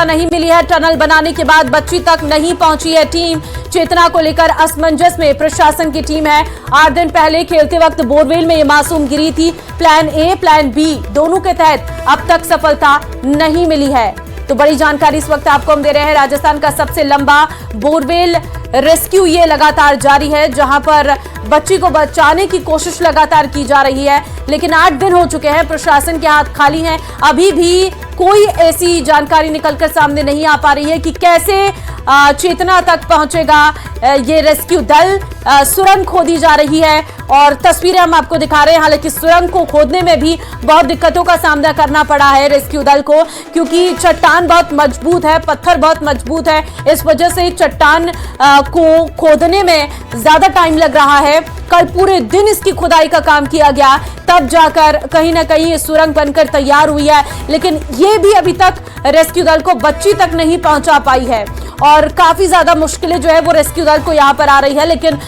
नहीं मिली है। टनल बनाने के बाद बच्ची तक नहीं पहुंची है टीम। चेतना को लेकर असमंजस में प्रशासन की टीम है। 8 दिन पहले खेलते वक्त बोरवेल में ये मासूम गिरी थी। प्लान ए प्लान बी दोनों के तहत अब तक सफलता नहीं मिली है। तो बड़ी जानकारी इस वक्त आपको हम दे रहे हैं। राजस्थान का सबसे लंबा बोरवेल रेस्क्यू ये लगातार जारी है, जहां पर बच्ची को बचाने की कोशिश लगातार की जा रही है। लेकिन 8 दिन हो चुके हैं, प्रशासन के हाथ खाली हैं। अभी भी कोई ऐसी जानकारी निकलकर सामने नहीं आ पा रही है कि कैसे चेतना तक पहुंचेगा ये रेस्क्यू दल। सुरंग खोदी जा रही है और तस्वीरें हम आपको दिखा रहे हैं। हालांकि सुरंग को खोदने में भी बहुत दिक्कतों का सामना करना पड़ा है रेस्क्यू दल को, क्योंकि चट्टान बहुत मजबूत है, पत्थर बहुत मजबूत है। इस वजह से चट्टान को खोदने में ज्यादा टाइम लग रहा है। कल पूरे दिन इसकी खुदाई का काम किया गया, तब जाकर कहीं ना कहीं ये सुरंग बनकर तैयार हुई है। लेकिन ये भी अभी तक रेस्क्यू दल को बच्ची तक नहीं पहुंचा पाई है और काफी ज्यादा मुश्किलें जो है वो रेस्क्यू दल को यहां पर आ रही है। लेकिन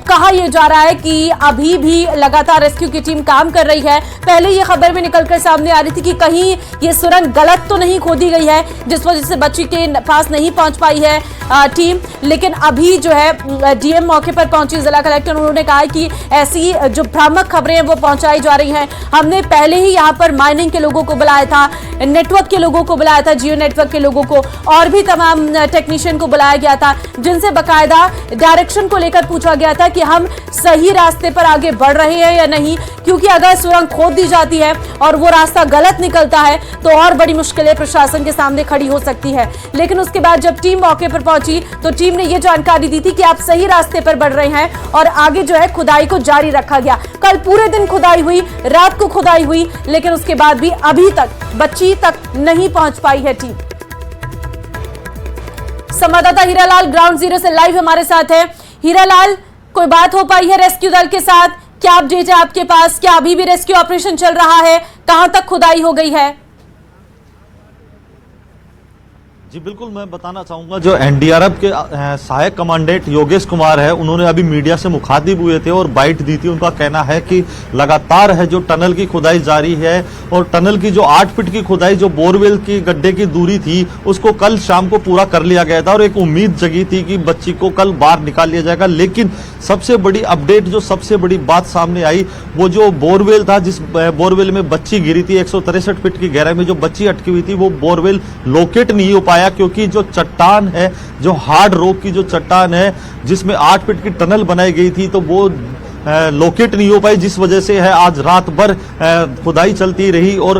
कहा यह जा रहा है कि अभी भी लगातार रेस्क्यू की टीम काम कर रही है। पहले ये खबर भी निकलकर सामने आ रही थी कि कहीं ये सुरंग गलत तो नहीं खोदी गई है, जिस वजह से बच्ची के पास नहीं पहुंच पाई है टीम। लेकिन अभी जो है डीएम मौके पर पहुंची, जिला कलेक्टर, उन्होंने कहा कि ऐसी जो भ्रामक खबरें हैं वो पहुंचाई जा रही हैं। हमने पहले ही यहां पर माइनिंग के लोगों को बुलाया था, नेटवर्क के लोगों को बुलाया था, जियो नेटवर्क के लोगों को, और भी तमाम टेक्नीशियन को बुलाया गया था, जिनसे बकायदा डायरेक्शन को लेकर पूछा गया था कि हम सही रास्ते पर आगे बढ़ रहे हैं या नहीं। क्योंकि अगर सुरंग खोद दी जाती है और वो रास्ता गलत निकलता है तो और बड़ी मुश्किलें प्रशासन के सामने खड़ी हो सकती है। लेकिन उसके बाद जब टीम मौके पर पहुंची तो टीम ने ये जानकारी दी थी कि आप सही रास्ते पर बढ़ रहे हैं और आगे जो है खुदाई को जारी रखा गया। कल पूरे दिन खुदाई हुई, रात को खुदाई हुई, लेकिन उसके बाद भी अभी तक बच्ची तक नहीं पहुंच पाई है टीम। संवाददाता हीरालाल ग्राउंड जीरो से लाइव हमारे साथ है। हीरालाल, कोई बात हो पाई है रेस्क्यू दल के साथ? क्या अपडेट है आपके पास? क्या अभी भी रेस्क्यू ऑपरेशन चल रहा है? कहां तक खुदाई हो गई है? जी बिल्कुल, मैं बताना चाहूंगा जो एनडीआरएफ के सहायक कमांडेंट योगेश कुमार है, उन्होंने अभी मीडिया से मुखातिब हुए थे और बाइट दी थी। उनका कहना है कि लगातार है जो टनल की खुदाई जारी है और टनल की जो 8 फीट की खुदाई जो बोरवेल की गड्ढे की दूरी थी उसको कल शाम को पूरा कर लिया गया था और एक उम्मीद जगी थी कि बच्ची को कल बाहर निकाल लिया जाएगा। लेकिन सबसे बड़ी अपडेट, जो सबसे बड़ी बात सामने आई, वो जो बोरवेल था, जिस बोरवेल में बच्ची गिरी थी, 163 फीट की गहराई में जो बच्ची अटकी हुई थी, वो बोरवेल लोकेट नहीं हो पाया, क्योंकि जो चट्टान है, जो हार्ड रॉक की जो चट्टान है जिसमें 8 फीट की टनल बनाई गई थी, तो वो लोकेट नहीं हो पाई, जिस वजह से है आज रात भर खुदाई चलती रही और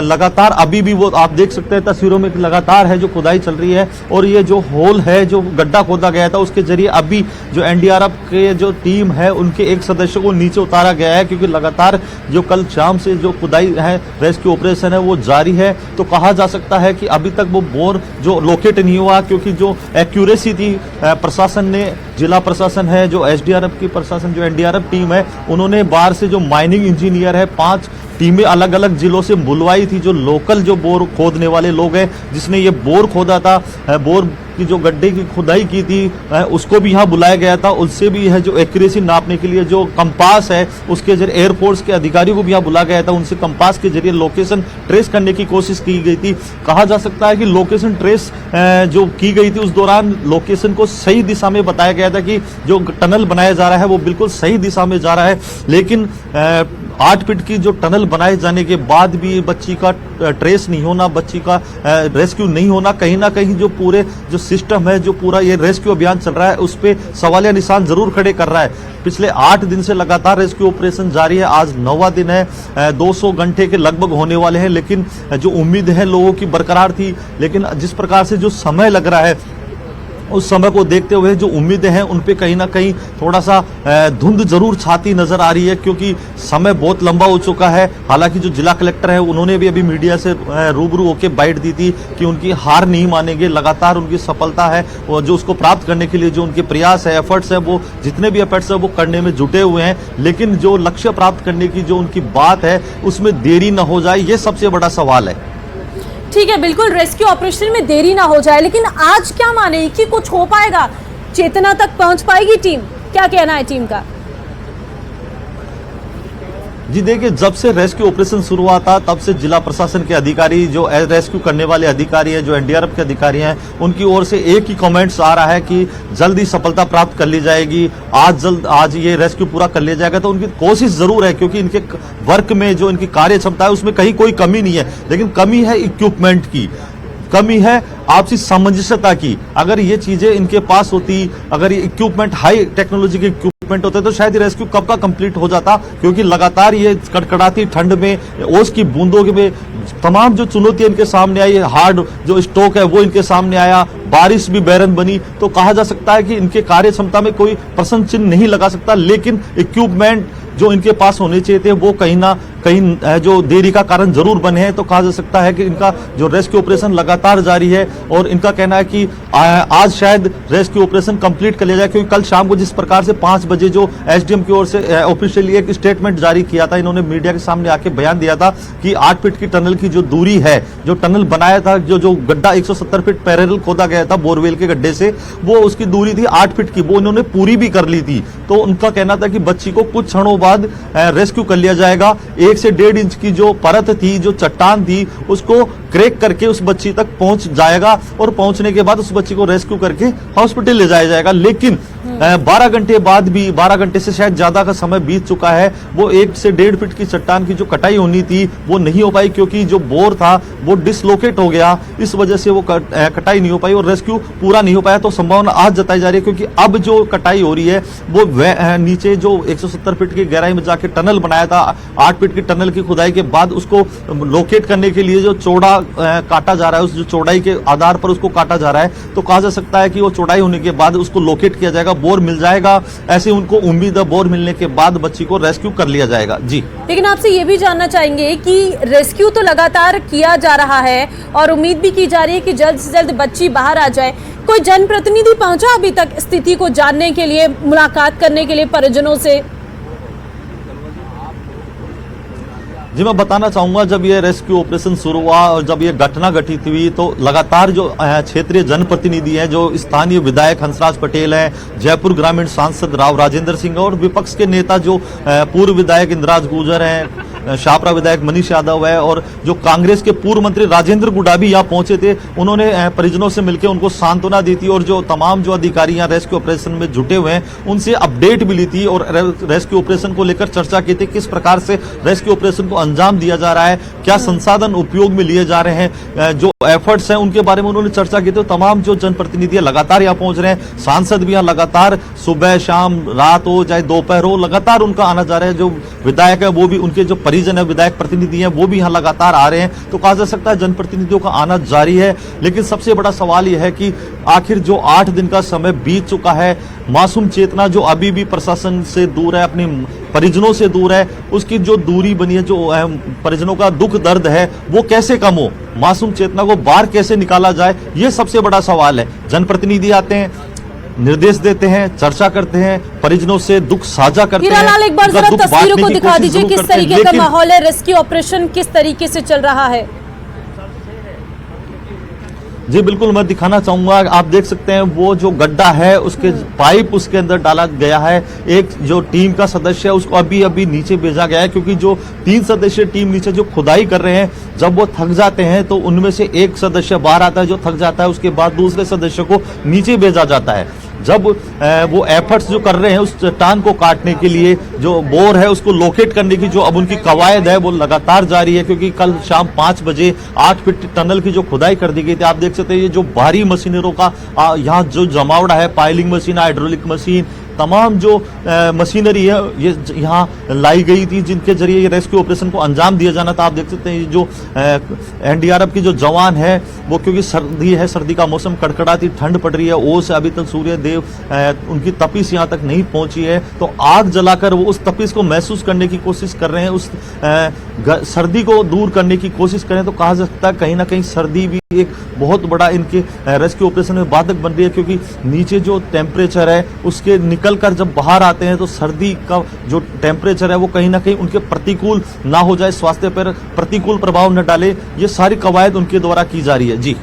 लगातार अभी भी वो आप देख सकते हैं तस्वीरों में लगातार है जो खुदाई चल रही है। और ये जो होल है, जो गड्ढा खोदा गया था, उसके जरिए अभी जो एनडीआरएफ के जो टीम है उनके एक सदस्य को नीचे उतारा गया है, क्योंकि लगातार जो कल शाम से जो खुदाई है, रेस्क्यू ऑपरेशन है, वो जारी है। तो कहा जा सकता है कि अभी तक वो बोर जो लोकेट नहीं हुआ, क्योंकि जो एक्यूरेसी थी प्रशासन ने, जिला प्रशासन है, जो एसडीआरएफ की प्रशासन, जो एनडीआरएफ टीम है, उन्होंने बाहर से जो माइनिंग इंजीनियर है 5 टीमें अलग अलग जिलों से बुलवाई थी, जो लोकल जो बोर खोदने वाले लोग हैं, जिसने ये बोर खोदा था, बोर की जो गड्ढे की खुदाई की थी, उसको भी यहाँ बुलाया गया था। उससे भी है जो एक्यूरेसी नापने के लिए जो कंपास है, उसके जरिए एयरफोर्स के अधिकारियों को भी यहाँ बुलाया गया था, उनसे कंपास के जरिए लोकेशन ट्रेस करने की कोशिश की गई थी। कहा जा सकता है कि लोकेशन ट्रेस जो की गई थी उस दौरान लोकेशन को सही दिशा में बताया गया था कि जो टनल बनाया जा रहा है वो बिल्कुल सही दिशा में जा रहा है। लेकिन 8 फीट की जो टनल बनाए जाने के बाद भी बच्ची का ट्रेस नहीं होना, बच्ची का रेस्क्यू नहीं होना, कहीं ना कहीं जो पूरे जो सिस्टम है, जो पूरा ये रेस्क्यू अभियान चल रहा है, उस पे सवालिया निशान जरूर खड़े कर रहा है। पिछले 8 दिन से लगातार रेस्क्यू ऑपरेशन जारी है, आज 9वां दिन है, 200 घंटे के लगभग होने वाले हैं। लेकिन जो उम्मीद है लोगों की बरकरार थी, लेकिन जिस प्रकार से जो समय लग रहा है, उस समय को देखते हुए जो उम्मीदें हैं उन पे कहीं ना कहीं थोड़ा सा धुंध जरूर छाती नजर आ रही है, क्योंकि समय बहुत लंबा हो चुका है। हालांकि जो जिला कलेक्टर है उन्होंने भी अभी मीडिया से रूबरू होकर बाइट दी थी कि उनकी हार नहीं मानेंगे, लगातार उनकी सफलता है और जो उसको प्राप्त करने के लिए जो उनके प्रयास है, एफर्ट्स है, वो जितने भी एफर्ट्स है वो करने में जुटे हुए हैं। लेकिन जो लक्ष्य प्राप्त करने की जो उनकी बात है उसमें देरी न हो जाए, ये सबसे बड़ा सवाल है। ठीक है, बिल्कुल रेस्क्यू ऑपरेशन में देरी ना हो जाए, लेकिन आज क्या माने कि कुछ हो पाएगा? चेतना तक पहुंच पाएगी टीम? क्या कहना है टीम का? जी देखिए, जब से रेस्क्यू ऑपरेशन शुरू हुआ था तब से जिला प्रशासन के अधिकारी, जो रेस्क्यू करने वाले अधिकारी हैं, जो एनडीआरएफ के अधिकारी हैं, उनकी ओर से एक ही कमेंट्स आ रहा है कि जल्दी सफलता प्राप्त कर ली जाएगी, आज ये रेस्क्यू पूरा कर लिया जाएगा। तो उनकी कोशिश जरूर है, क्योंकि इनके वर्क में जो इनकी कार्य क्षमता है उसमें कहीं कोई कमी नहीं है, लेकिन कमी है इक्विपमेंट की, कमी है आपसी सामंजस्यता की। अगर ये चीजें इनके पास होती, अगर ये इक्विपमेंट हाई टेक्नोलॉजी के इक्विपमेंट होते तो शायद ये रेस्क्यू कब का कंप्लीट हो जाता, क्योंकि लगातार ये कड़कड़ाती ठंड में, ओस की बूंदों में तमाम जो चुनौतियां इनके सामने आई, हार्ड जो स्टॉक है वो इनके सामने आया, बारिश भी बैरन बनी, तो कहा जा सकता है कि इनके कार्य क्षमता में कोई प्रश्न चिन्ह नहीं लगा सकता। लेकिन इक्विपमेंट जो इनके पास होने चाहिए थे वो कहीं ना कहीं जो देरी का कारण जरूर बने हैं। तो कहा जा सकता है कि इनका जो रेस्क्यू ऑपरेशन लगातार जारी है, और इनका कहना है कि आज शायद रेस्क्यू ऑपरेशन कंप्लीट कर लिया जाए, क्योंकि कल शाम को जिस प्रकार से 5 बजे जो एसडीएम की ओर से ऑफिशियली एक स्टेटमेंट जारी किया था, इन्होंने मीडिया के सामने आके बयान दिया था कि 8 फीट की टनल की जो दूरी है, जो टनल बनाया था, जो गड्ढा 170 फीट पैरेलल खोदा गया था बोरवेल के गड्ढे से, वो उसकी दूरी थी 8 फीट की, वो इन्होंने पूरी भी कर ली थी। तो उनका कहना था कि बच्ची को कुछ क्षणों बाद रेस्क्यू कर लिया जाएगा। 1 से 1.5 इंच की जो परत थी, जो चट्टान थी, उसको क्रैक करके उस बच्ची तक पहुंच जाएगा, और पहुंचने के बाद उस बच्ची को रेस्क्यू करके हॉस्पिटल ले जाया जाएगा। लेकिन 12 घंटे बाद भी, 12 घंटे से शायद ज्यादा का समय बीत चुका है, वो 1 से 1.5 फीट की चट्टान की जो कटाई होनी थी वो नहीं हो पाई, क्योंकि जो बोर था वो डिसलोकेट हो गया, इस वजह से वो कटाई नहीं हो पाई और रेस्क्यू पूरा नहीं हो पाया। तो संभावना आज जताई जा रही है, क्योंकि अब जो कटाई हो रही है वो नीचे जो 170 फीट की गहराई में जाके टनल बनाया था, 8 फीट की टनल की खुदाई के बाद उसको लोकेट करने के लिए जो चौड़ा काटा जा रहा है, उस जो चौड़ाई के आधार पर उसको काटा जा रहा है, तो कहा जा सकता है कि वो चौड़ाई होने के बाद उसको लोकेट किया जाएगा, बोर मिल जाएगा। ऐसे उनको उम्मीद है बोर मिलने के बाद बच्ची को रेस्क्यू कर लिया जाएगा। जी, लेकिन आपसे ये भी जानना चाहेंगे कि रेस्क्यू तो लगातार किया जा रहा है और उम्मीद भी की जा रही है कि जल्द से जल्द बच्ची बाहर आ जाए। कोई जनप्रतिनिधि पहुंचा अभी तक स्थिति को जानने के लिए, मुलाकात करने के लिए परिजनों से? जी, मैं बताना चाहूंगा, जब ये रेस्क्यू ऑपरेशन शुरू हुआ और जब ये घटना घटित हुई, तो लगातार जो क्षेत्रीय जनप्रतिनिधि हैं, जो स्थानीय विधायक हंसराज पटेल हैं, जयपुर ग्रामीण सांसद राव राजेंद्र सिंह और विपक्ष के नेता जो पूर्व विधायक इंद्राज गुर्जर हैं, शाहपुरा विधायक मनीष यादव है, और जो कांग्रेस के पूर्व मंत्री राजेंद्र गुड्डा भी यहाँ पहुंचे थे, उन्होंने परिजनों से मिलकर उनको सांत्वना दी थी, और जो तमाम जो अधिकारी यहाँ रेस्क्यू ऑपरेशन में जुटे हुए हैं उनसे अपडेट भी ली थी, और रेस्क्यू ऑपरेशन को लेकर चर्चा की थी, किस प्रकार से रेस्क्यू ऑपरेशन को अंजाम दिया जा रहा है, क्या संसाधन उपयोग में लिए जा रहे हैं, जो एफर्ट्स हैं उनके बारे में उन्होंने चर्चा की थी। तमाम जो जनप्रतिनिधि लगातार यहाँ पहुंच रहे हैं, सांसद भी यहाँ लगातार सुबह शाम रात हो चाहे दोपहर हो, लगातार उनका आना जा रहा है। जो विधायक है वो भी, उनके जो परिजन है विधायक प्रतिनिधि हैं वो भी यहाँ लगातार आ रहे हैं। तो कहा जा सकता है जनप्रतिनिधियों का आना जारी है। लेकिन सबसे बड़ा सवाल यह है कि आखिर जो 8 दिन का समय बीत चुका है, मासूम चेतना जो अभी भी प्रशासन से दूर है, अपनी परिजनों से दूर है, उसकी जो दूरी बनी है, जो परिजनों का दुख दर्द है वो कैसे कम हो, मासूम चेतना को बाहर कैसे निकाला जाए, ये सबसे बड़ा सवाल है। जनप्रतिनिधि आते हैं, निर्देश देते हैं, चर्चा करते हैं, परिजनों से दुख साझा करते हैं। हीरालाल, एक बार जरा तस्वीरों को दिखा दीजिए, किस तरीके का माहौल है, रेस्क्यू ऑपरेशन किस तरीके से चल रहा है? जी बिल्कुल, मैं दिखाना चाहूंगा। आप देख सकते हैं वो जो गड्ढा है उसके पाइप उसके अंदर डाला गया है। एक जो टीम का सदस्य है उसको अभी अभी नीचे भेजा गया है, क्योंकि जो 3 सदस्यीय टीम नीचे जो खुदाई कर रहे हैं, जब वो थक जाते हैं तो उनमें से एक सदस्य बाहर आता है जो थक जाता है, उसके बाद दूसरे सदस्य को नीचे भेजा जाता है। जब वो एफर्ट्स जो कर रहे हैं उस चट्टान को काटने के लिए, जो बोर है उसको लोकेट करने की जो अब उनकी कवायद है वो लगातार जारी है, क्योंकि कल शाम 5 बजे 8 फीट टनल की जो खुदाई कर दी गई थी। आप देख सकते हैं ये जो भारी मशीनरों का यहाँ जो जमावड़ा है, पाइलिंग मशीन, हाइड्रोलिक मशीन, तमाम जो मशीनरी है ये यहाँ लाई गई थी, जिनके जरिए ये रेस्क्यू ऑपरेशन को अंजाम दिया जाना था। आप देख सकते हैं जो एनडीआरएफ की जो जवान है वो, क्योंकि सर्दी है, सर्दी का मौसम, कड़कड़ाती ठंड पड़ रही है, ओस अभी तक सूर्य देव उनकी तपिश यहाँ तक नहीं पहुंची है, तो आग जलाकर वो उस तपिश को महसूस करने की कोशिश कर रहे हैं, उस सर्दी को दूर करने की कोशिश करें। तो कहा जा सकता है कहीं ना कहीं सर्दी भी एक बहुत बड़ा इनके रेस्क्यू ऑपरेशन में बाधक बन रही है, क्योंकि नीचे जो टेम्परेचर है उसके निकलकर जब बाहर आते हैं तो सर्दी का जो टेम्परेचर है वो कहीं ना कहीं उनके प्रतिकूल ना हो जाए, स्वास्थ्य पर प्रतिकूल प्रभाव न डाले, ये सारी कवायद उनके द्वारा की जा रही है। जी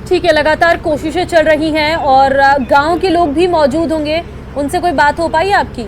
ठीक है, लगातार कोशिशें चल रही हैं और गांव के लोग भी मौजूद होंगे, उनसे कोई बात हो पाई आपकी?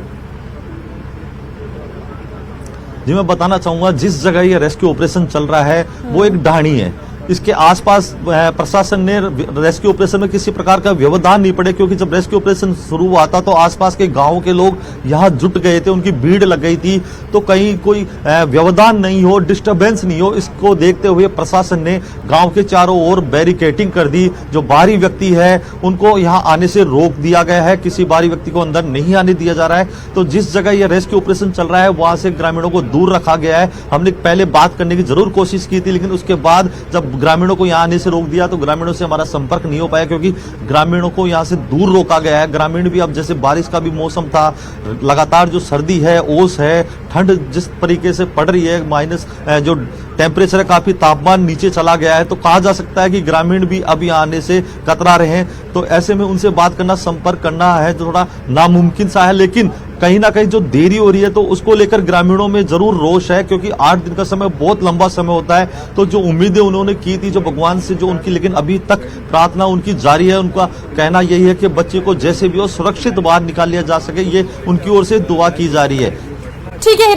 जी मैं बताना चाहूंगा, जिस जगह ये रेस्क्यू ऑपरेशन चल रहा है वो एक ढाणी है। इसके आसपास प्रशासन ने रेस्क्यू ऑपरेशन में किसी प्रकार का व्यवधान नहीं पड़े, क्योंकि जब रेस्क्यू ऑपरेशन शुरू हुआ था तो आसपास के गांवों के लोग यहां जुट गए थे, उनकी भीड़ लग गई थी, तो कहीं कोई व्यवधान नहीं हो, डिस्टरबेंस नहीं हो, इसको देखते हुए प्रशासन ने गांव के चारों ओर बैरिकेडिंग कर दी। जो बाहरी व्यक्ति है उनको यहां आने से रोक दिया गया है, किसी बाहरी व्यक्ति को अंदर नहीं आने दिया जा रहा है। तो जिस जगह यह रेस्क्यू ऑपरेशन चल रहा है वहां से ग्रामीणों को दूर रखा गया है। हमने पहले बात करने की जरूर कोशिश की थी, लेकिन उसके बाद जब ग्रामीणों को यहां आने से रोक दिया तो ग्रामीणों से हमारा संपर्क नहीं हो पाया, क्योंकि ग्रामीणों को यहां से दूर रोका गया है। ग्रामीण भी, अब जैसे बारिश का भी मौसम था, लगातार जो सर्दी है, ओस है, ठंड जिस तरीके से पड़ रही है, माइनस जो टेम्परेचर है, काफी तापमान नीचे चला गया है, तो कहा जा सकता है कि ग्रामीण भी अब यहां आने से कतरा रहे हैं। तो ऐसे में उनसे बात करना, संपर्क करना है जो थोड़ा नामुमकिन सा है, लेकिन कहीं ना कहीं जो देरी हो रही है तो उसको लेकर ग्रामीणों में जरूर रोष है, क्योंकि 8 दिन का समय बहुत लंबा समय होता है। तो जो उम्मीदें उन्होंने की थी, जो भगवान से जो उनकी, लेकिन अभी तक प्रार्थना उनकी जारी है। उनका कहना यही है कि बच्चे को जैसे भी हो सुरक्षित बाहर निकाल लिया जा सके, ये उनकी ओर से दुआ की जा रही है। ठीक है।